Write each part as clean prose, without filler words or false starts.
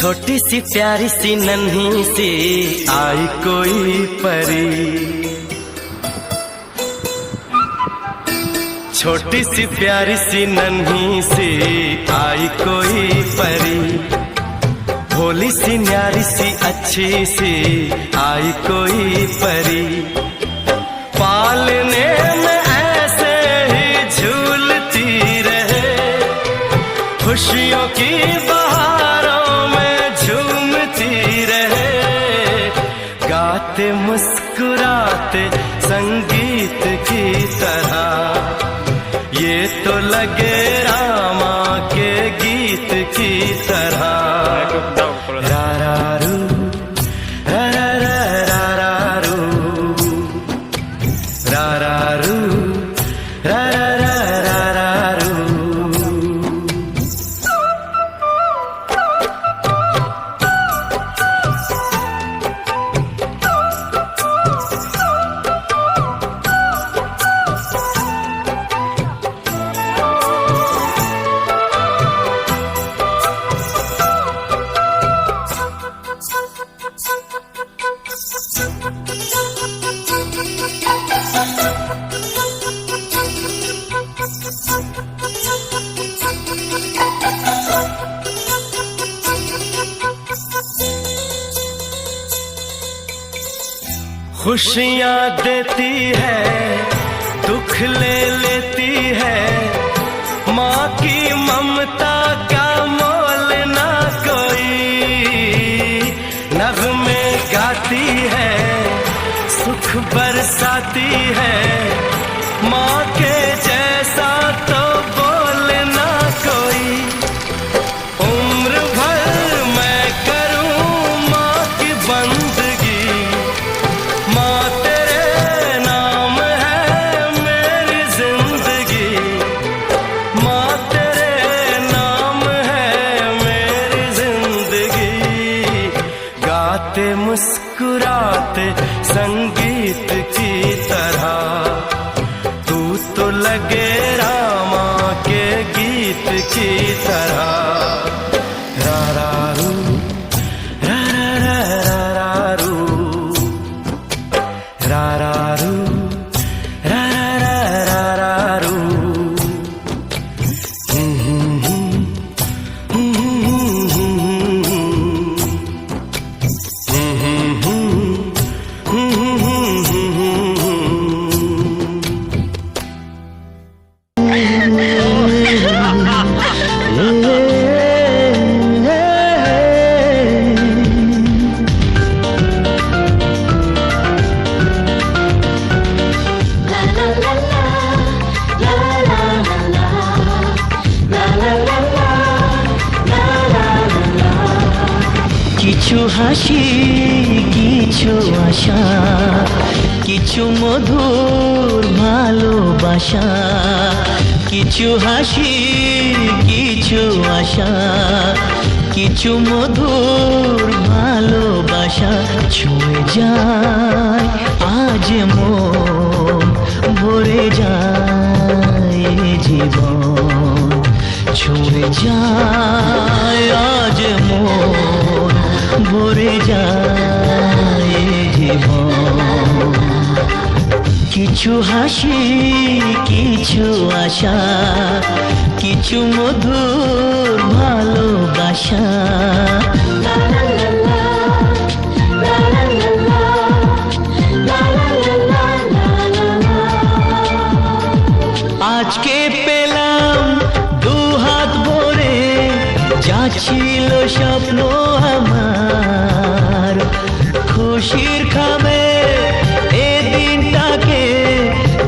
छोटी सी प्यारी सी नन्ही सी आई कोई परी, छोटी सी प्यारी सी नन्ही सी आई कोई परी, भोली सी न्यारी सी अच्छी सी आई कोई परी, पालने में ऐसे ही झूलती रहे, खुशियों की बहारों में झूमती रहे, गाते मुस्कुराते संगीत की तरह, ये तो लगे रामा के गीत की तरह। रारारू रारारू रारारू रारारू। खुशियाँ देती है, दुख ले लेती है, माँ की ममता का मोल ना कोई, नग़्मे गाती है, सुख बरसाती है, माँ के जैसा तो बोल ना कोई, उम्र भर मैं करूँ माँ की बंदगी, माँ तेरे नाम है मेरी जिंदगी, माँ तेरे नाम है मेरी जिंदगी, गाते मुस्कुराते संगीत की तरह, तू तो लगे रामा के गीत की तरह। रारारू रारारू रारारू रारारू। কিছু হাসি কিছু আশা, কিছু মধুর ভালোবাসা, কিছু হাসি কিছু আশা, কিছু মধুর ভালোবাসা, ছুঁয়ে যায় আজ মন, ভরে যায় জীবন, ছুঁয়ে যায় আজ মন, ভরে যায় জীবন। কিছু হাসি কিছু আশা, কিছু মধুর ভালোবাসা। আজকে পেলাম দু হাত ভরে, যা ছিল স্বপ্ন আমার, খুশির খামে এ দিনটাকে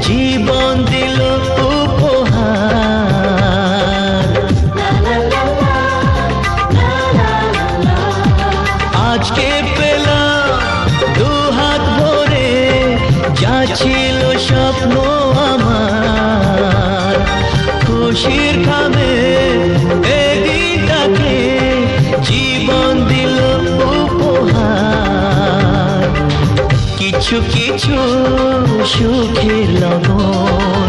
জীবন দিল উপহার। আজকে পেলাম দু হাত ভরে, যা ছিল স্বপ্ন আমার, খুশির খামে এ দিনটাকে জীবন দিল উপহার। কিছু কিছু সুখের লবণ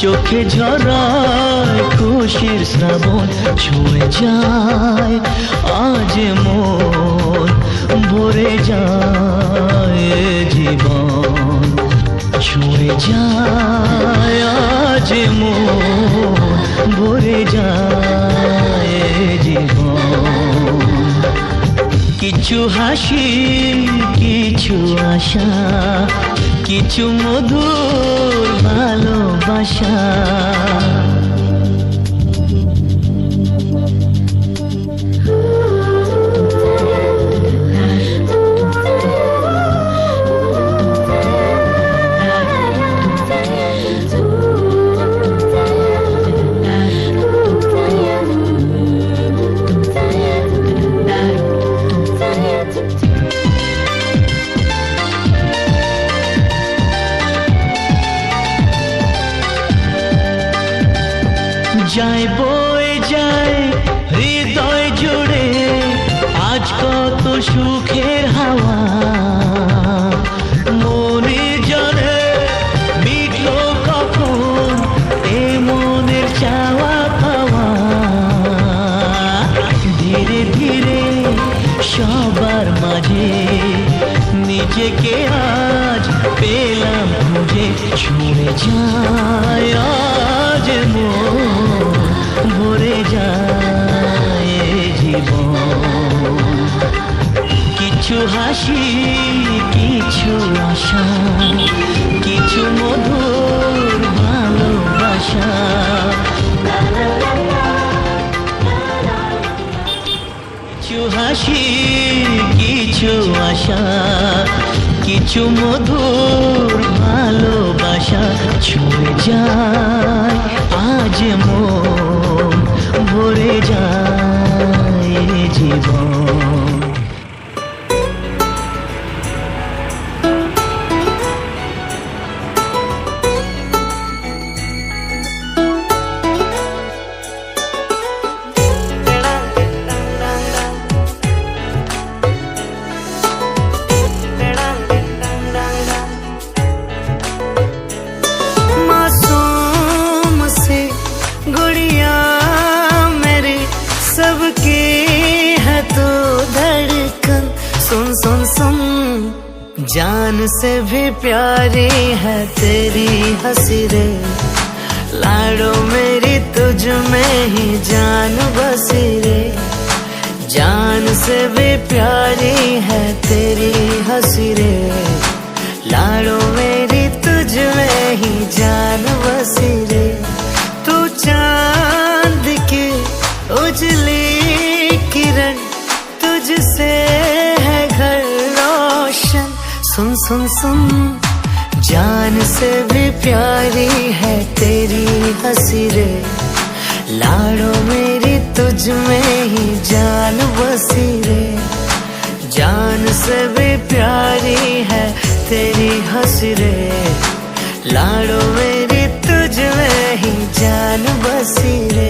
চোখে ঝরায় খুশির শ্রাবণ, ছুঁয়ে যায় আজ মন, ভরে যায় জীবন, ছুঁয়ে যায় আজ মন, ভরে যায় জীবন। কিছু হাসি, কিছু আশা, কিছু মধুর ভালোবাসা। যায় বয়ে যায় হৃদয় জুড়ে আজ কত সুখের হাওয়া, মনে জানে মিটলো কখন এ মনের চাওয়া পাওয়া। ধীরে ধীরে সবার মাঝে নিজেকে আজ পেলাম খুঁজে, ছুঁয়ে যায় আজ মন, ভরে যায় জীবন। কিছু হাসি, কিছু আশা, কিছু মধুর ভালোবাসা। কিছু হাসি, কিছু আশা, কিছু মধুর ভালোবাসা। ছুঁয়ে যায় আজ মন, ভরে যায় জীবন। जान से भी प्यारी है तेरी हंसी रे, लाडो मेरी तुझ में ही जान बसी रे। जान से भी प्यारी है तेरी हंसी रे, लाडो मेरी तुझ में ही जान बसी रे। तू चांद की उजली किरण, तुझसे है घर रोशन। सुन सुन सुन, जान से भी प्यारी है तेरी हंसी रे, लाडो मेरी तुझ में ही जान बसी रे। जान से भी प्यारी है तेरी हंसी रे, लाडो मेरी तुझ में ही जान बसी रे।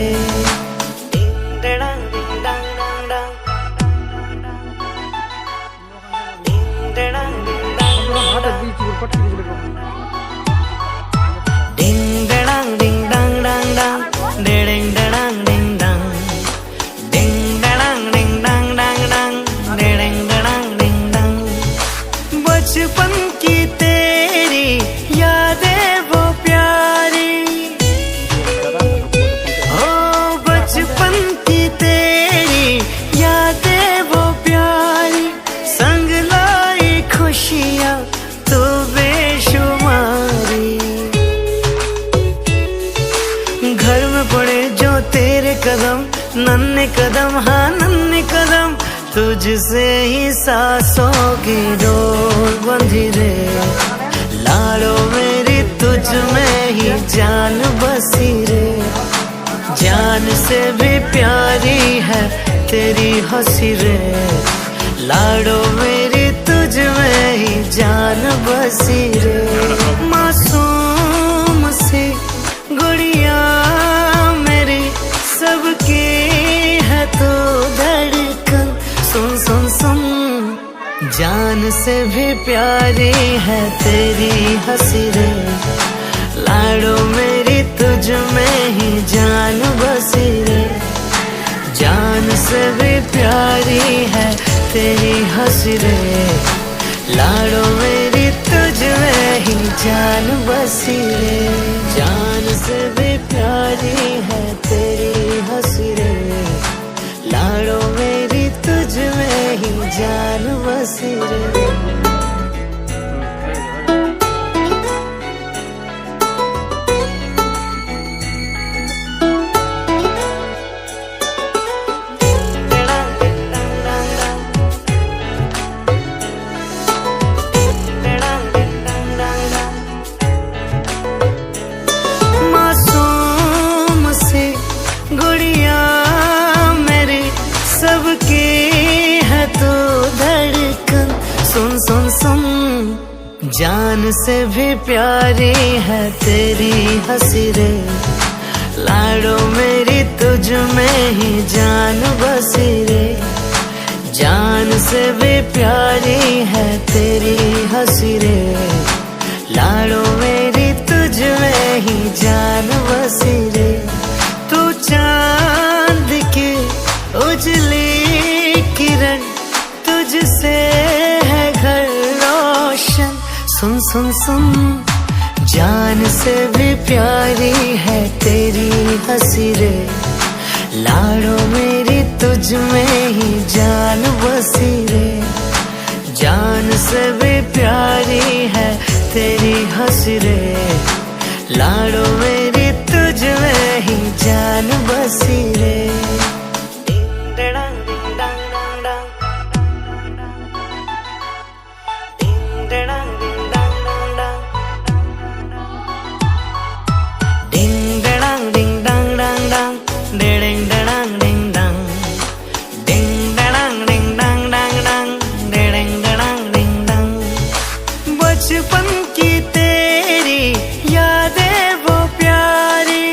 बचपन की तेरी यादें वो प्यारी, ओ बचपन की तेरी यादें वो प्यारी, संग लाई खुशियाँ तो बेशुमारी। घर में पड़े जो तेरे कदम, नन्हे कदम, हाँ नन्हे कदम, तुझसे ही सांसों की डोर बंधी रे। लाडो मेरी तुझ में ही जान बसी रे। जान से भी प्यारी है तेरी हंसी रे, लाडो मेरी तुझ में ही जान बसी रे। मासूम सी गुड़िया मेरी, सबकी है तो धड़कन। सुन सुन सुन, जान से भी प्यारी है तेरी हंसी रे, लाडो मेरी तुझ में ही जान बसी रे, जान से भी प्यारी है तेरी हंसी रे, लाडो मेरी तुझ में ही जान बसी रे, जान से भी प्यारी है तेरी हंसी रे, लाडो मेरी तुझ में ही जान बसी रे। गुड़िया मेरी सबकी है तू धड़कन, सुन सुन सुन जान से भी प्यारी है तेरी हंसी रे, लाडो मेरी तुझ में ही जान बसी रे, जान से भी प्यारी है तेरी हंसी रे, लाडो मेरी तुझ में ही जान बसी रे, तू चांद की उजली किरण तुझसे है घर रोशन, सुन सुन सुन जान से भी प्यारी है तेरी हंसी रे, लाडो मेरी तुझ में ही जान बसी रे, जान से भी प्यारी है तेरी हंसी रे, लाडो मेरी तुझ में ही जान बसी रे। बचपन की तेरी यादें वो प्यारी,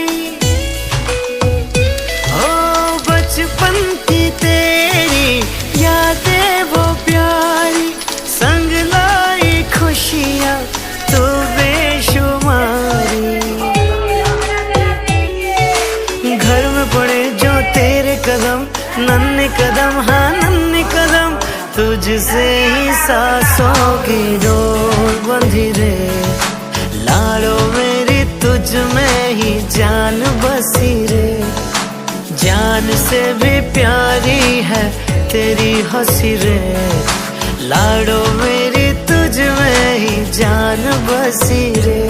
ओ बचपन की तेरी यादें वो प्यारी, संग लाई खुशियाँ तो बेशुमारी, घर में पड़े जो तेरे कदम नन्हे कदम, हाँ नन्हे कदम, तुझसे ही सांसों की डोर बंधी रे, लाडो मेरी तुझ में ही जान बसी रे, जान से भी प्यारी है तेरी हंसी रे, लाडो मेरी तुझ में ही जान बसी रे।